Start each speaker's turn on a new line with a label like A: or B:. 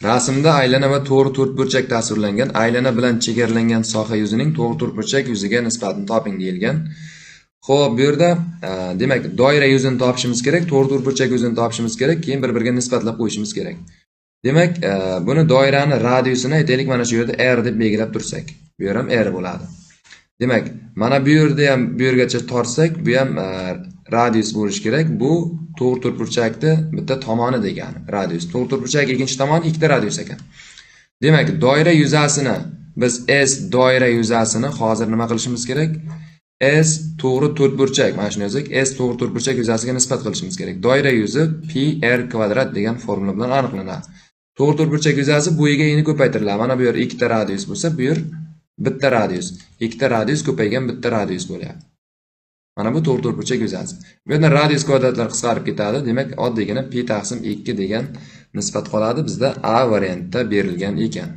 A: Rasmda aylana va to'g'ri to'rtburchak tasvirlangan. Aylana bilan chegaralangan soha yuzining to'g'ri to'rtburchak yuziga nisbatini toping deyilgan. Xo'p, bu yerda demak, doira yuzini topishimiz kerak, to'g'ri to'rtburchak yuzini topishimiz kerak, keyin bir-biriga nisbatlab qo'yishimiz kerak. Demak, buni doirani radiusini aytaylik, mana shu yerda r deb belgilab tursak, bu yer ham r bo'ladi. Demak, mana bu yerda ham bu yergacha tortsak, bu ham radius bo'lishi kerak. Bu to'g'ri to'rtburchakni bitta tomoni degani, radius. To'g'ri to'rtburchak ikkinchi tomoni ikkita radius ekan. Demak, doira yuzasini biz S doira yuzasini hozir nima qilishimiz kerak? S to'g'ri to'rtburchak, mana shuni yozsak, S to'g'ri to'rtburchak yuzasiga nisbat qilishimiz kerak. Doira yuzi pi r kvadrat degan formula bilan aniqlanadi. To'g'ri to'rtburchak yuzasi bo'yiga endi ko'paytiriladi. Mana bu yer ikkita radius bo'lsa, bu yer bitta radius. Ikkita radius ko'paygan bitta radius bo'lyapti. Mana bu to'g'ri to'rtburchak yuzasi. Bu yerda radius kvadratlar qisqarib ketadi. Demak, oddiygina pi taqsim 2 degan nisbat qoladi. Bizda A variantda berilgan ekan.